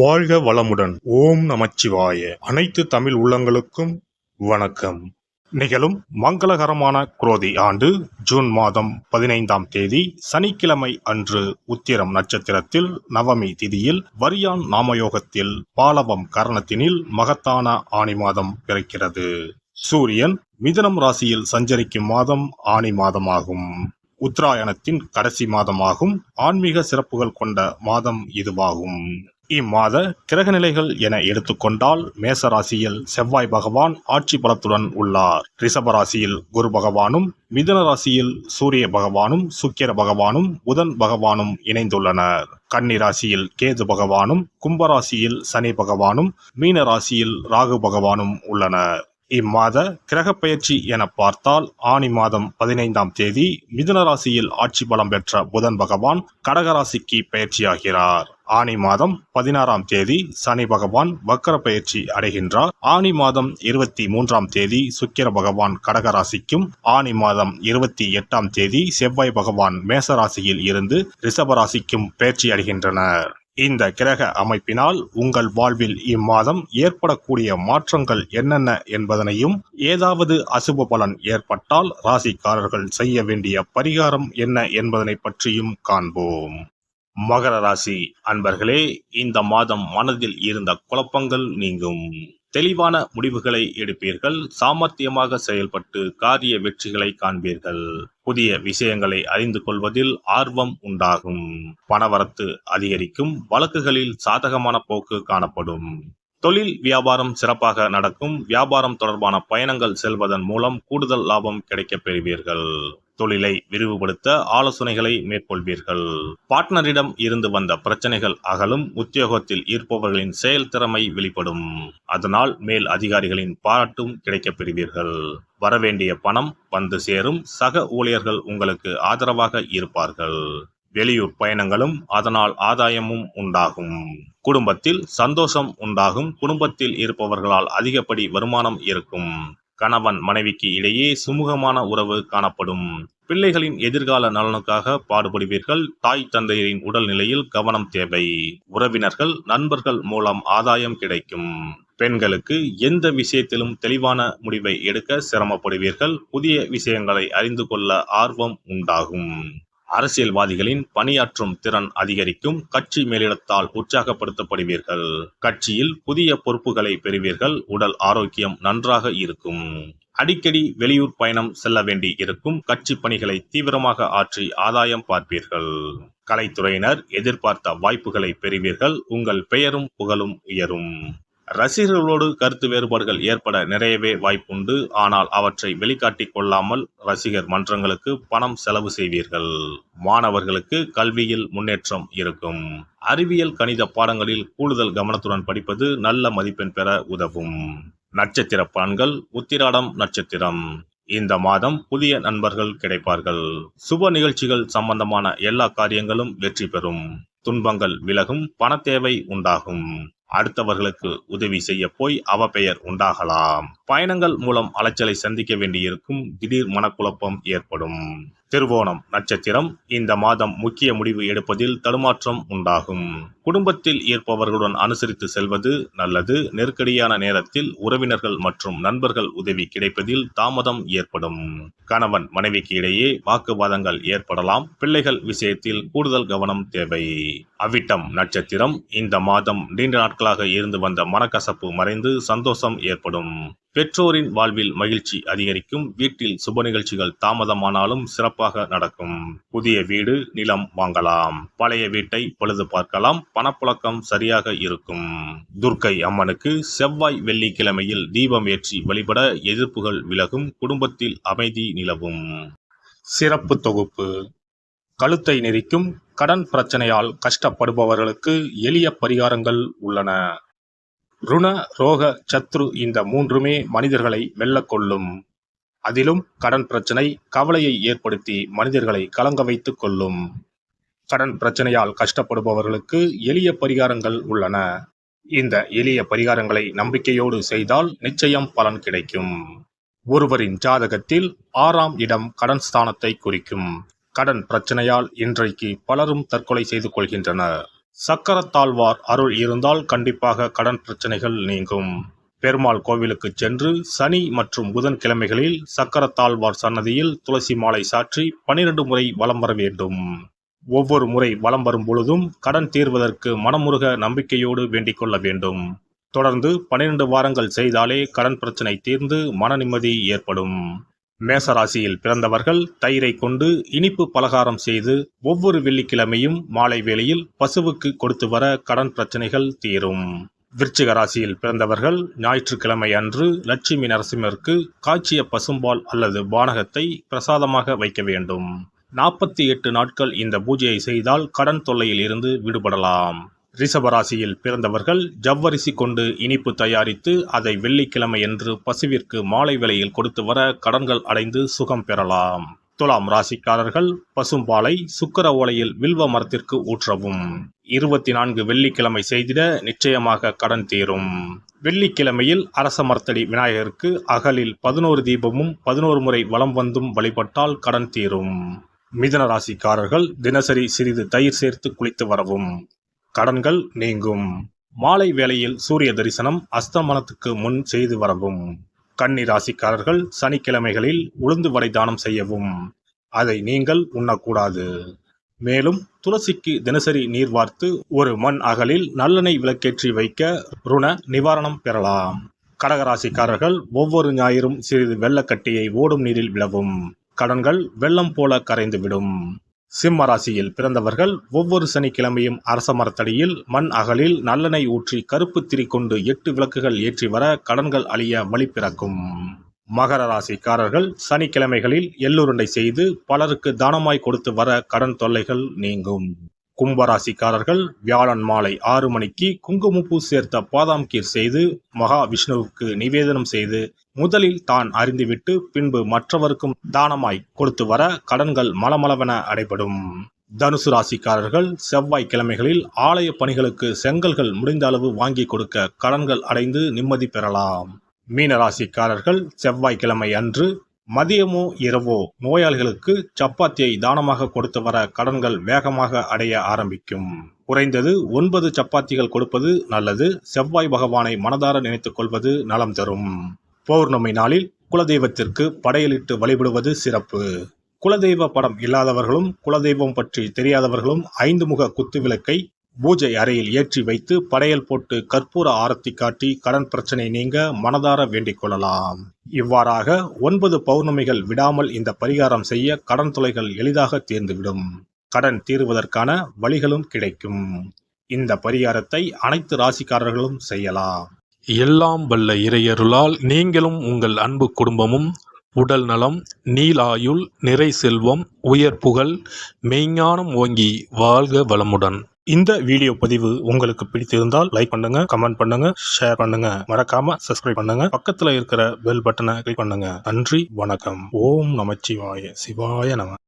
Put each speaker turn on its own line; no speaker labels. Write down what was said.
வாழ்க வளமுடன். ஓம் நமச்சிவாய. அனைத்து தமிழ் உள்ளங்களுக்கும் வணக்கம். நிகழும் மங்களகரமான குரோதி ஆண்டு ஜூன் மாதம் 15ஆம் தேதி சனிக்கிழமை அன்று உத்திரம் நட்சத்திரத்தில் நவமி திதியில் வரியான் நாமயோகத்தில் பாலவம் கரணத்தினில் மகத்தான ஆனி மாதம் பிறக்கிறது. சூரியன் மிதுனம் ராசியில் சஞ்சரிக்கும் மாதம் ஆனி மாதமாகும். உத்தராயணத்தின் கடைசி மாதமாகும். ஆன்மீக சிறப்புகள் கொண்ட மாதம் இதுவாகும். இம்மாத கிரகநிலைகள் என எடுத்துக்கொண்டால் மேச ராசியில் செவ்வாய் பகவான் ஆட்சி பலத்துடன் உள்ளார். ரிஷப ராசியில் குரு பகவானும், மிதுன ராசியில் சூரிய பகவானும், சுக்கிர பகவானும், புதன் பகவானும் இணைந்துள்ளனர். கன்னி ராசியில் கேது பகவானும், கும்பராசியில் சனி பகவானும், மீன ராசியில் ராகு பகவானும் உள்ளனர். இம்மாத கிரக பெயர்ச்சி என பார்த்தால் ஆனி மாதம் 15ஆம் தேதி மிதுன ராசியில் ஆட்சி பலம் பெற்ற புதன் பகவான் கடகராசிக்கு பயிற்சியாகிறார். ஆனி மாதம் 16ஆம் தேதி சனி பகவான் வக்கர பயிற்சி அடைகின்றார். ஆனி மாதம் 23ஆம் தேதி சுக்கிர பகவான் கடகராசிக்கும், ஆனி மாதம் 28ஆம் தேதி செவ்வாய் பகவான் மேசராசியில் இருந்து ரிஷபராசிக்கும் பயிற்சி அடைகின்றனர். இந்த கிரக அமைப்பினால் உங்கள் வாழ்வில் இம்மாதம் ஏற்படக்கூடிய மாற்றங்கள் என்னென்ன என்பதனையும், ஏதாவது அசுப பலன் ஏற்பட்டால் ராசிக்காரர்கள் செய்ய வேண்டிய பரிகாரம் என்ன என்பதனை பற்றியும் காண்போம். மகர ராசி அன்பர்களே, இந்த மாதம் மனதில் இருந்த குழப்பங்கள் நீங்கும். தெளிவான முடிவுகளை எடுப்பீர்கள். சாமர்த்தியமாக செயல்பட்டு காரிய வெற்றிகளை காண்பீர்கள். புதிய விஷயங்களை அறிந்து கொள்வதில் ஆர்வம் உண்டாகும். பணவரத்து அதிகரிக்கும். வழக்குகளில் சாதகமான போக்கு காணப்படும். தொழில் வியாபாரம் சிறப்பாக நடக்கும். வியாபாரம் தொடர்பான பயணங்கள் செல்வதன் மூலம் கூடுதல் லாபம் கிடைக்கப் பெறுவீர்கள். தொழிலை விரிவுபடுத்த ஆலோசனைகளை மேற்கொள்வீர்கள். பார்ட்னரிடம் இருந்து வந்த பிரச்சனைகள் அகலும். உத்தியோகத்தில் இருப்பவர்களின் செயல்திறமை வெளிப்படும். அதனால் மேல் அதிகாரிகளின் பாராட்டும் கிடைக்கப் பெறுவீர்கள். வரவேண்டிய பணம் வந்து சேரும். சக ஊழியர்கள் உங்களுக்கு ஆதரவாக இருப்பார்கள். வெளியூர் பயணங்களும் அதனால் ஆதாயமும் உண்டாகும். குடும்பத்தில் சந்தோஷம் உண்டாகும். குடும்பத்தில் இருப்பவர்களால் அதிகப்படி வருமானம் இருக்கும். கணவன் மனைவிக்கு இடையே சுமூகமான உறவு காணப்படும். பிள்ளைகளின் எதிர்கால நலனுக்காக பாடுபடுவீர்கள். தாய் தந்தையரின் உடல்நிலையில் கவனம் தேவை. உறவினர்கள் நண்பர்கள் மூலம் ஆதாயம் கிடைக்கும். பெண்களுக்கு எந்த விஷயத்திலும் தெளிவான முடிவை எடுக்க சிரமப்படுவீர்கள். புதிய விஷயங்களை அறிந்து கொள்ள ஆர்வம் உண்டாகும். அரசியல்வாதிகளின் பணியாற்றும் திறன் அதிகரிக்கும். கட்சி மேலிடத்தால் உற்சாகப்படுத்தப்படுவீர்கள். கட்சியில் புதிய பொறுப்புகளை பெறுவீர்கள். உடல் ஆரோக்கியம் நன்றாக இருக்கும். அடிக்கடி வெளியூர் பயணம் செல்ல வேண்டி இருக்கும். கட்சி பணிகளை தீவிரமாக ஆற்றி ஆதாயம் பார்ப்பீர்கள். கலைத்துறையினர் எதிர்பார்த்த வாய்ப்புகளை பெறுவீர்கள். உங்கள் பெயரும் புகழும் உயரும். ரசிகர்களோடு கருத்து வேறுபாடுகள் ஏற்பட நிறையவே வாய்ப்புண்டு. ஆனால் அவற்றை வெளிக்காட்டிக் கொள்ளாமல் ரசிகர் மன்றங்களுக்கு பணம் செலவு செய்வீர்கள். மாணவர்களுக்கு கல்வியில் முன்னேற்றம் இருக்கும். அறிவியல் கணித பாடங்களில் கூடுதல் கவனத்துடன் படிப்பது நல்ல மதிப்பெண் பெற உதவும். நட்சத்திர பலன்கள். உத்திராடம் நட்சத்திரம். இந்த மாதம் புதிய நண்பர்கள் கிடைப்பார்கள். சுப நிகழ்ச்சிகள் சம்பந்தமான எல்லா காரியங்களும் வெற்றி பெறும். துன்பங்கள் விலகும். பண தேவை உண்டாகும். அடுத்தவர்களுக்கு உதவி செய்ய போய் அவப்பெயர் உண்டாகலாம். பயணங்கள் மூலம் அலைச்சலை சந்திக்க வேண்டியிருக்கும். திடீர் மனக்குழப்பம் ஏற்படும். திருவோணம் நட்சத்திரம். இந்த மாதம் முக்கிய முடிவு எடுப்பதில் தடுமாற்றம் உண்டாகும். குடும்பத்தில் இருப்பவர்களுடன் அனுசரித்து செல்வது நல்லது. நெருக்கடியான நேரத்தில் உறவினர்கள் மற்றும் நண்பர்கள் உதவி கிடைப்பதில் தாமதம் ஏற்படும். கணவன் மனைவிக்கு இடையே வாக்குவாதங்கள் ஏற்படலாம். பிள்ளைகள் விஷயத்தில் கூடுதல் கவனம் தேவை. அவிட்டம் நட்சத்திரம். இந்த மாதம் நீண்ட நாட்களாக இருந்து வந்த மனக்கசப்பு மறைந்து சந்தோஷம் ஏற்படும். பெற்றோரின் வாழ்வில் மகிழ்ச்சி அதிகரிக்கும். வீட்டில் சுப நிகழ்ச்சிகள் தாமதமானாலும் சிறப்பாக நடக்கும். புதிய வீடு நிலம் வாங்கலாம். பழைய வீட்டை பழுது பார்க்கலாம். பணப்புழக்கம் சரியாக இருக்கும். துர்க்கை அம்மனுக்கு செவ்வாய் வெள்ளிக்கிழமையில் தீபம் ஏற்றி வழிபட எதிர்ப்புகள் விலகும். குடும்பத்தில் அமைதி நிலவும். சிறப்பு தொகுப்பு. கழுத்தை நெரிக்கும் கடன் பிரச்சனையால் கஷ்டப்படுபவர்களுக்கு எளிய பரிகாரங்கள் உள்ளன. ருண ரோக சத்ரு இந்த மூன்றுமே மனிதர்களை வெல்லக்கொள்ளும். அதிலும் கடன் பிரச்சனை கவலையை ஏற்படுத்தி மனிதர்களை கலங்க வைத்துக் கொள்ளும். கடன் பிரச்சனையால் கஷ்டப்படுபவர்களுக்கு எளிய பரிகாரங்கள் உள்ளன. இந்த எளிய பரிகாரங்களை நம்பிக்கையோடு செய்தால் நிச்சயம் பலன் கிடைக்கும். ஒருவரின் ஜாதகத்தில் 6ஆம் இடம் கடன் ஸ்தானத்தை குறிக்கும். கடன் பிரச்சனையால் இன்றைக்கு பலரும் தற்கொலை செய்து கொள்கின்றனர். சக்கரத்தாழ்வார் அருள் இருந்தால் கண்டிப்பாக கடன் பிரச்சனைகள் நீங்கும். பெருமாள் கோவிலுக்கு சென்று சனி மற்றும் புதன் கிழமைகளில் சக்கரத்தாழ்வார் சன்னதியில் துளசி மாலை சாற்றி 12 முறை வலம் வர வேண்டும். ஒவ்வொரு முறை வலம் வரும் பொழுதும் கடன் தீர்வதற்கு மனமுருக நம்பிக்கையோடு வேண்டிக் கொள்ள வேண்டும். தொடர்ந்து 12 வாரங்கள் செய்தாலே கடன் பிரச்சனை தீர்ந்து மன நிம்மதி ஏற்படும். மேசராசியில் பிறந்தவர்கள் தயிரை கொண்டு இனிப்பு பலகாரம் செய்து ஒவ்வொரு வெள்ளிக்கிழமையும் மாலை வேளையில் பசுவுக்கு கொடுத்து வர கடன் பிரச்சனைகள் தீரும். விருச்சிக ராசியில் பிறந்தவர்கள் ஞாயிற்றுக்கிழமை அன்று லட்சுமி நரசிம்மருக்கு காய்ச்சிய பசும்பால் அல்லது பானகத்தை பிரசாதமாக வைக்க வேண்டும். 48 நாட்கள் இந்த பூஜையை செய்தால் கடன் தொல்லையில் இருந்து விடுபடலாம். ரிஷபராசியில் பிறந்தவர்கள் ஜவ்வரிசி கொண்டு இனிப்பு தயாரித்து அதை வெள்ளிக்கிழமையன்று பசுவிற்கு மாலை வேளையில் கொடுத்து வர கடன்கள் அடைந்து சுகம் பெறலாம். துலாம் ராசிக்காரர்கள் பசும்பாலை சுக்கிர ஓலையில் வில்வ மரத்திற்கு ஊற்றவும். 24 வெள்ளிக்கிழமை செய்திட நிச்சயமாக கடன் தீரும். வெள்ளிக்கிழமையில் அரச மரத்தடி விநாயகருக்கு அகலில் 11 தீபமும் 11 முறை வலம் வந்தும் வழிபட்டால் கடன் தீரும். மிதுன ராசிக்காரர்கள் தினசரி சிறிது தயிர் சேர்த்து குளித்து வரவும். கடன்கள் நீங்கும். மாலை வேளையில் சூரிய தரிசனம் அஸ்தமனத்துக்கு முன் செய்து வரவும். கன்னி ராசிக்காரர்கள் சனிக்கிழமைகளில் உளுந்து வடை தானம் செய்யவும். அதை நீங்கள் உண்ணக்கூடாது. மேலும் துளசிக்கு தினசரி நீர் வார்த்து ஒரு மண் அகலில் நல்லெண்ணெய் விளக்கேற்றி வைக்க ருண நிவாரணம் பெறலாம். கடகராசிக்காரர்கள் ஒவ்வொரு ஞாயிறும் சிறிது வெள்ளக்கட்டியை ஓடும் நீரில் விழவும். கடன்கள் வெள்ளம் போல கரைந்துவிடும். சிம்ம ராசியில் பிறந்தவர்கள் ஒவ்வொரு சனிக்கிழமையும் அரச மரத்தடியில் மண் அகலில் நல்லெண்ணெய் ஊற்றி கருப்பு திரி கொண்டு 8 விளக்குகள் ஏற்றி வர கடன்கள் அழிய வழி பிறக்கும். மகர ராசிக்காரர்கள் சனிக்கிழமைகளில் எள்ளுருண்டை செய்து பலருக்கு தானமாய் கொடுத்து வர கடன் தொல்லைகள் நீங்கும். கும்பராசிக்காரர்கள் வியாழன் மாலை 6 மணிக்கு குங்குமப்பூ சேர்த்த பாதாம் கீர் செய்து மகா விஷ்ணுவுக்கு நிவேதனம் செய்து முதலில் தான் அறிந்துவிட்டு பின்பு மற்றவருக்கும் தானமாய் கொடுத்து வர கடன்கள் மலமளவென அடைபடும். தனுசு ராசிக்காரர்கள் செவ்வாய் கிழமைகளில் ஆலய பணிகளுக்கு செங்கல்கள் முடிந்த அளவு வாங்கி கொடுக்க கடன்கள் அடைந்து நிம்மதி பெறலாம். மீன ராசிக்காரர்கள் செவ்வாய்க்கிழமை அன்று மதியமோ இரவோ நோயாளிகளுக்கு சப்பாத்தியை தானமாக கொடுத்து வர கடன்கள் வேகமாக அடைய ஆரம்பிக்கும். குறைந்தது 9 சப்பாத்திகள் கொடுப்பது நல்லது. செவ்வாய் பகவானை மனதார நினைத்துக் கொள்வது நலம் தரும். பௌர்ணமி நாளில் குலதெய்வத்திற்கு படையலிட்டு வழிபடுவது சிறப்பு. குலதெய்வ படம் இல்லாதவர்களும் குலதெய்வம் பற்றி தெரியாதவர்களும் 5 முக குத்துவிளக்கை பூஜை அறையில் ஏற்றி வைத்து படையல் போட்டு கற்பூர ஆரத்தி காட்டி கடன் பிரச்சனை நீங்க மனதார வேண்டிக் கொள்ளலாம். இவ்வாறாக 9 பௌர்ணமிகள் விடாமல் இந்த பரிகாரம் செய்ய கடன் தொல்லைகள் எளிதாக தீர்ந்துவிடும். கடன் தீர்வதற்கான வழிகளும் கிடைக்கும். இந்த பரிகாரத்தை அனைத்து ராசிக்காரர்களும் செய்யலாம்.
எல்லாம் வல்ல இறையருளால் நீங்களும் உங்கள் அன்பு குடும்பமும் உடல் நலம், நீலாயுள், நிறை செல்வம், உயர் புகழ், மெய்ஞானம் ஓங்கி வாழ்க வளமுடன்.
இந்த வீடியோ பதிவு உங்களுக்கு பிடித்திருந்தால் லைக் பண்ணுங்க, கமெண்ட் பண்ணுங்க, ஷேர் பண்ணுங்க, மறக்காம சப்ஸ்கிரைப் பண்ணுங்க, பக்கத்துல இருக்கிற பெல் பட்டனை கிளிக் பண்ணுங்க. நன்றி, வணக்கம். ஓம் நமச்சிவாய. சிவாய நம.